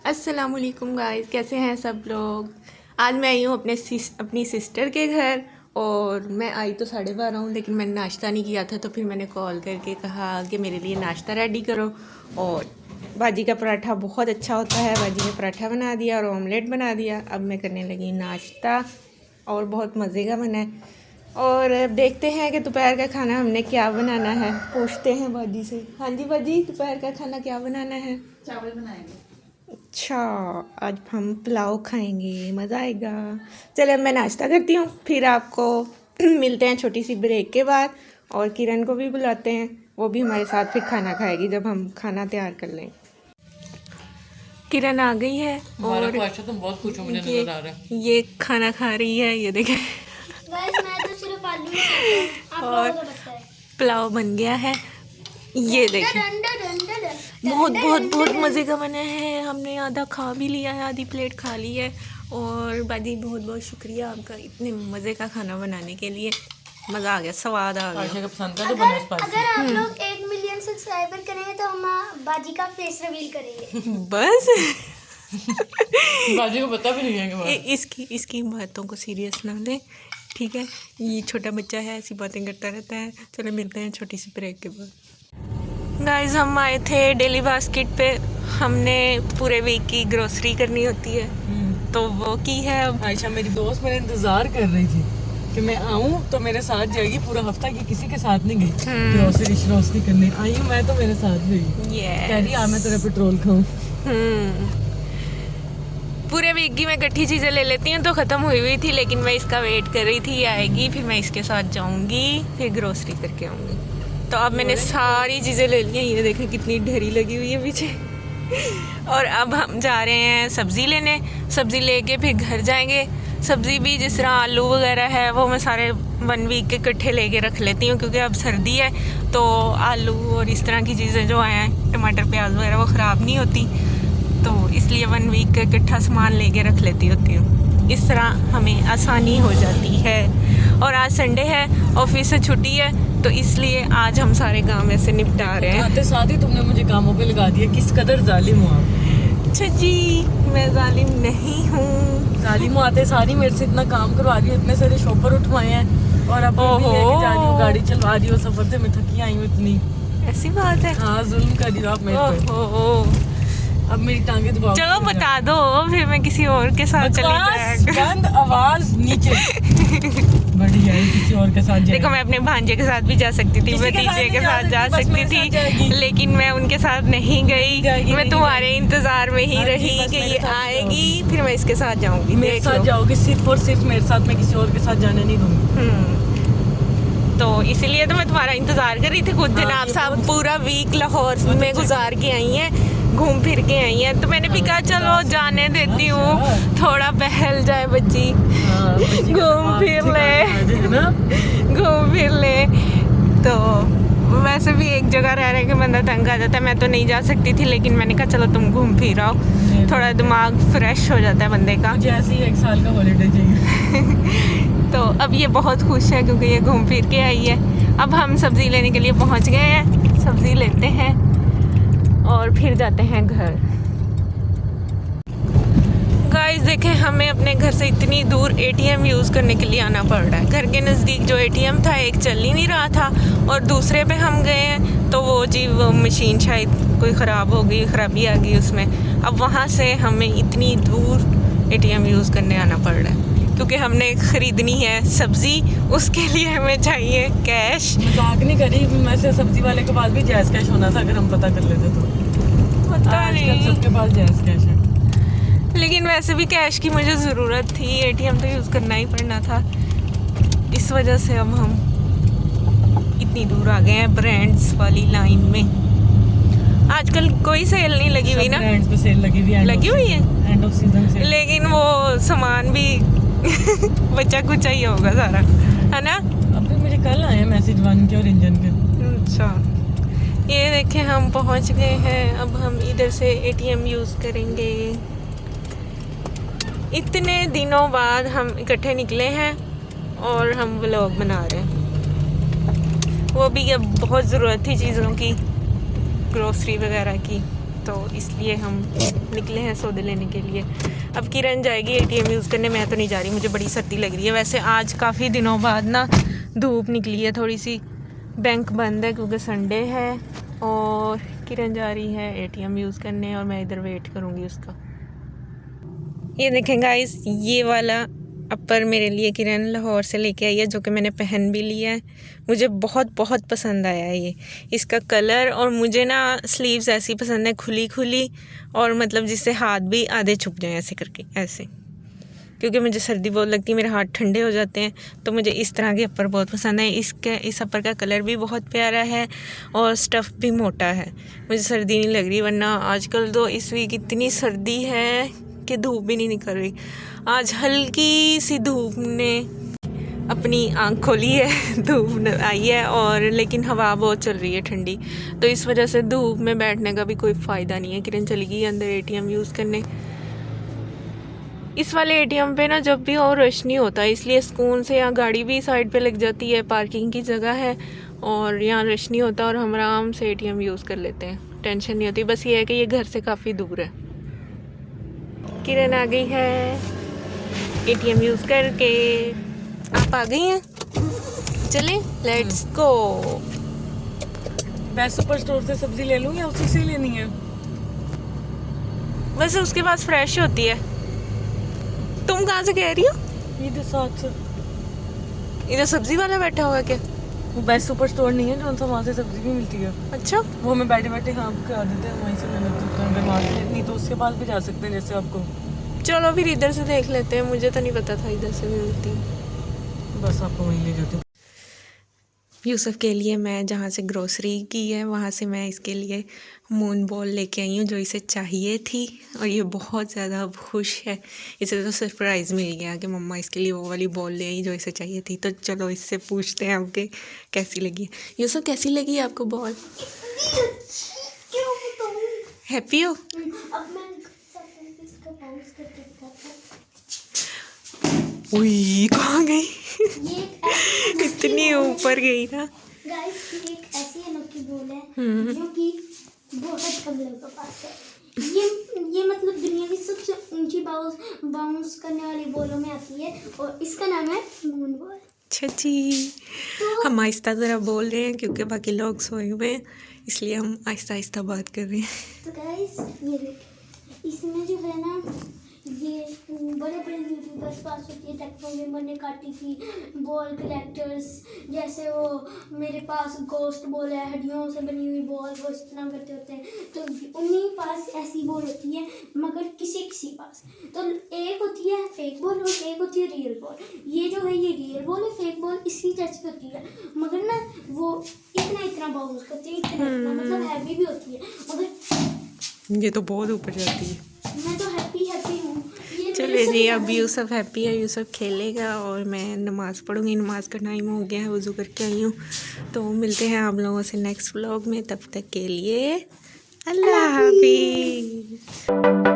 अस्सलामुअलैकुम गाइस, कैसे हैं सब लोग। आज मैं आई हूँ अपनी सिस्टर के घर और मैं आई तो 12:30 हूँ, लेकिन मैंने नाश्ता नहीं किया था। तो फिर मैंने कॉल करके कहा कि मेरे लिए नाश्ता रेडी करो। और भाजी का पराठा बहुत अच्छा होता है। भाजी ने पराठा बना दिया और ऑमलेट बना दिया। अब मैं करने लगी नाश्ता और बहुत मज़े का बना है। और अब देखते हैं कि दोपहर का खाना हमने क्या बनाना है। पूछते हैं बाजी से। हाँ जी बाजी, दोपहर का खाना क्या बनाना है? चावल बनाएंगे। अच्छा, आज हम पुलाव खाएंगे, मज़ा आएगा। चलो मैं नाश्ता करती हूँ, फिर आपको मिलते हैं छोटी सी ब्रेक के बाद। और किरण को भी बुलाते हैं, वो भी हमारे साथ फिर खाना खाएगी जब हम खाना तैयार कर लें। किरण आ गई है और तुम बहुत खुश हो, मुझे नजर आ रहा है। ये खाना खा रही है, ये देखें। गाइस मैं तो सिर्फ आलू ही खाता हूं, आप लोगों को पता है। पुलाव बन गया है, ये देखें। बहुत बहुत बहुत मज़े का बना है। हमने आधा खा भी लिया है, आधी प्लेट खा ली है। और बाजी बहुत बहुत शुक्रिया आपका इतने मज़े का खाना बनाने के लिए। मज़ा आ गया, स्वाद आ गया। अगर आप लोग 1 मिलियन सब्सक्राइबर करेंगे तो हम बाजी का फेस रिवील करेंगे। बस बाजी को पता भी नहीं है कि इसकी बातों को सीरियस ना लें, ठीक है। ये छोटा बच्चा है, ऐसी बातें करता रहता है। चलो मिलते हैं छोटी सी ब्रेक के बाद। गाइस हम आए थे डेली बास्केट पे। हमने पूरे वीक की ग्रोसरी करनी होती है, तो वो की है। आयशा मेरी दोस्त मेरा इंतजार कर रही थी कि मैं आऊं तो मेरे साथ जाएगी पूरा हफ्ता, की किसी के साथ नहीं गई ग्रोसरी करने। आई हूं मैं तो मेरे साथ गई। कह रही आ मैं तेरा पेट्रोल खाऊं। पूरे वीक की मैं इकट्ठी चीज़ें ले लेती हूँ, तो ख़त्म हुई थी, लेकिन मैं इसका वेट कर रही थी, ये आएगी फिर मैं इसके साथ जाऊँगी, फिर ग्रोसरी करके आऊँगी। तो अब मैंने सारी चीज़ें ले ली हैं। ये देखें कितनी ढेरी लगी हुई है पीछे। और अब हम जा रहे हैं सब्ज़ी लेने। सब्ज़ी लेके फिर घर जाएंगे। सब्ज़ी भी जिस तरह आलू वगैरह है वो मैं सारे 1 वीक के इकट्ठे लेके रख लेती हूँ, क्योंकि अब सर्दी है तो आलू और इस तरह की चीज़ें जो आए हैं, टमाटर प्याज वगैरह, वो ख़राब नहीं होती। तो इसलिए 1 वीक का इकट्ठा सामान लेके रख लेती होती हूँ। इस तरह हमें आसानी हो जाती है। और आज संडे है, ऑफिस से छुट्टी है, तो इसलिए आज हम सारे काम ऐसे निपटा रहे हैं। आते साथ ही तुमने मुझे कामों पे लगा दिया। किस कदर जालिम हो आप। अच्छा जी, मैं जालिम नहीं हूँ। जालिम हो, आते सारी मेरे से इतना काम करवा रही हो, इतने सारे शॉपर उठवाए हैं और अब भी लेके जा रही हो, गाड़ी चलवा रही हो। सफर से मैं थकी आई हूँ इतनी। ऐसी बात है? हाँ, जुल्म कर रही हो आप मेरे पे। अब मेरी टांगे दबाओ। चलो बता दो, फिर मैं किसी और के साथ चली जाऊंगा। बंद आवाज नीचे। बढ़िया है, किसी और के साथ जाएगी। देखो मैं अपने भांजे के साथ भी जा सकती थी, भतीजे के साथ जा सकती थी, लेकिन मैं उनके साथ नहीं गई। मैं तुम्हारे इंतजार में ही रही कि ये आएगी, फिर मैं इसके साथ जाऊंगी। मेरे साथ जाओगी सिर्फ और सिर्फ मेरे साथ, मैं किसी और के साथ जाने नहीं दूंगी। तो इसीलिए तो मैं तुम्हारा इंतजार कर रही थी। कुछ दिन आप सब पूरा वीक लाहौर में गुजार के आई हैं, घूम फिर के आई हैं, तो मैंने भी कहा चलो जाने देती हूँ, थोड़ा बहल जाए बच्ची, घूम फिर ले। तो वैसे भी एक जगह रह रहे के बंदा तंग आ जाता है। मैं तो नहीं जा सकती थी, लेकिन मैंने कहा चलो तुम घूम फिर आओ, थोड़ा दिमाग फ्रेश हो जाता है बंदे का। जैसे ही 1 साल का हॉलीडे चाहिए। तो अब ये बहुत खुश है क्योंकि ये घूम फिर के आई है। अब हम सब्ज़ी लेने के लिए पहुंच गए हैं, सब्ज़ी लेते हैं और फिर जाते हैं घर। गाइस देखें, हमें अपने घर से इतनी दूर ATM यूज़ करने के लिए आना पड़ रहा है। घर के नज़दीक जो ATM था, एक चल ही नहीं रहा था, और दूसरे पे हम गए हैं तो वो मशीन शायद कोई ख़राब हो गई, ख़राबी आ गई उसमें। अब वहाँ से हमें इतनी दूर ATM यूज़ करने आना पड़ रहा है, क्योंकि हमने ख़रीदनी है सब्ज़ी, उसके लिए हमें चाहिए कैश। मजाक नहीं करी, मैं से सब्जी वाले के पास भी जायज़ कैश होना था, अगर हम पता कर लेते तो। पता नहीं, सबके पास जायज़ कैश है, लेकिन वैसे भी कैश की मुझे ज़रूरत थी। ATM तो यूज़ करना ही पड़ना था, इस वजह से अब हम इतनी दूर आ गए हैं ब्रांड्स वाली लाइन में। आजकल कोई सेल नहीं लगी हुई ना, ब्रांड्स पे सेल लगी हुई है, एंड ऑफ सीजन सेल। लेकिन वो सामान भी बचा कुचा ही होगा सारा, है ना। अभी मुझे कल आए मैसेज 1 के और इंजन के। अच्छा, ये देखें हम पहुंच गए हैं। अब हम इधर से ATM यूज़ करेंगे। इतने दिनों बाद हम इकट्ठे निकले हैं और हम व्लॉग बना रहे हैं। वो भी अब बहुत ज़रूरत थी चीज़ों की, ग्रोसरी वगैरह की। तो इसलिए हम निकले हैं सौदे लेने के लिए। अब किरण जाएगी ATM यूज़ करने, मैं तो नहीं जा रही, मुझे बड़ी सर्दी लग रही है। वैसे आज काफ़ी दिनों बाद ना धूप निकली है थोड़ी सी, बैंक बंद है क्योंकि संडे है, और किरण जा रही है ATM यूज़ करने और मैं इधर वेट करूँगी उसका। ये देखें गाइस, ये वाला अपर मेरे लिए किरण लाहौर से लेके आई है, जो कि मैंने पहन भी लिया है। मुझे बहुत बहुत पसंद आया है ये इसका कलर, और मुझे ना स्लीव्स ऐसी पसंद है खुली खुली, और मतलब जिससे हाथ भी आधे छुप जाए ऐसे करके, ऐसे, क्योंकि मुझे सर्दी बहुत लगती है, मेरे हाथ ठंडे हो जाते हैं, तो मुझे इस तरह के अपर बहुत पसंद है। इस अपर का कलर भी बहुत प्यारा है और स्टफ़ भी मोटा है, मुझे सर्दी नहीं लग रही, वरना आजकल तो इस वीक इतनी सर्दी है कि धूप भी नहीं निकल रही। आज हल्की सी धूप ने अपनी आँख खोली है, धूप आई है, और लेकिन हवा बहुत चल रही है ठंडी, तो इस वजह से धूप में बैठने का भी कोई फ़ायदा नहीं है। किरण चली गई अंदर ATM यूज़ करने। इस वाले ATM पे ना जब भी और रश नहीं होता, इसलिए सुकून से यहाँ गाड़ी भी साइड पे लग जाती है, पार्किंग की जगह है, और यहाँ रश नहीं होता, और हम आराम से ATM यूज़ कर लेते हैं, टेंशन नहीं होती। बस ये है कि ये घर से काफ़ी दूर है। किरण आ गई है ATM यूज़ करके। आप आ गई हैं? चलें, let's go. Best super store से सब्जी ले लूँ या उसी से ही लेनी है? वैसे उसके पास फ्रेश होती है। तुम कहाँ से कह रही हो? इधर साथ से। इधर सब्जी वाला बैठा हुआ है क्या? वो बेस्ट सुपर स्टोर नहीं है जो सा, वहाँ से सब्जी भी मिलती है। अच्छा, वो हमें बैठे बैठे हाँ करा देते हैं, वहीं से ले लेते हैं। अगर वहाँ से नहीं तो उसके पास भी जा सकते हैं, जैसे आपको। चलो फिर इधर से देख लेते हैं, मुझे तो नहीं पता था इधर से मिलती। बस आपको वहीं ले जाते हैं। यूसुफ के लिए मैं जहाँ से ग्रोसरी की है वहाँ से मैं इसके लिए मून बॉल लेके आई हूँ, जो इसे चाहिए थी, और ये बहुत ज़्यादा खुश है। इसे तो सरप्राइज़ मिल गया कि मम्मा इसके लिए वो वाली बॉल ले आई जो इसे चाहिए थी। तो चलो इससे पूछते हैं आपके कैसी लगी। यूसुफ कैसी लगी आपको बॉल? हैप्पी हो? अब मैं इसका बाउंस करके दिखाता उई, कहाँ गई? हूँ। ये एक ऐसी इतनी ऊपर गई ना। गाइस, ये एक ऐसी अनोखी बॉल है जो कि बहुत कम लोगों के पास है। ये मतलब दुनिया की सबसे ऊंची बाउंस करने वाली बॉलों में आती है, और इसका नाम है मून बॉल। अच्छा जी, हम आहिस्ता ज़रा बोल रहे हैं क्योंकि बाकी लोग सोए हुए हैं, इसलिए हम आहिस्ता आहिस्ता बात कर रहे हैं। तो गाइस, ये देखिए, इसमें जो है ना, ये बड़े बड़े यूट्यूबर्स पास होती है। टेक्नोमेंबर ने काटी थी बॉल कलेक्टर्स, जैसे वो मेरे पास गोस्ट बॉल है, हड्डियों से बनी हुई बॉल, वो इस्तेमाल करते होते हैं। तो उन्हीं पास ऐसी बॉल होती है, मगर किसी पास तो एक होती है फेक बॉल और एक होती है रियल बॉल। ये जो है ये रियल बॉल है, फेक बॉल इसी जैसी होती है, मगर ना वो इतना बाउंस करती है, इतना मतलब हैवी भी होती है, मगर ये तो बहुत ऊपर जाती है। मैं तो हैप्पी हूँ। चलिए जी, अब यूसुफ हैप्पी है, यूसुफ खेलेगा और मैं नमाज़ पढ़ूंगी। नमाज का टाइम हो गया है, वज़ू करके आई हूँ। तो मिलते हैं आप लोगों से नेक्स्ट व्लॉग में, तब तक के लिए अल्लाह हाफिज़।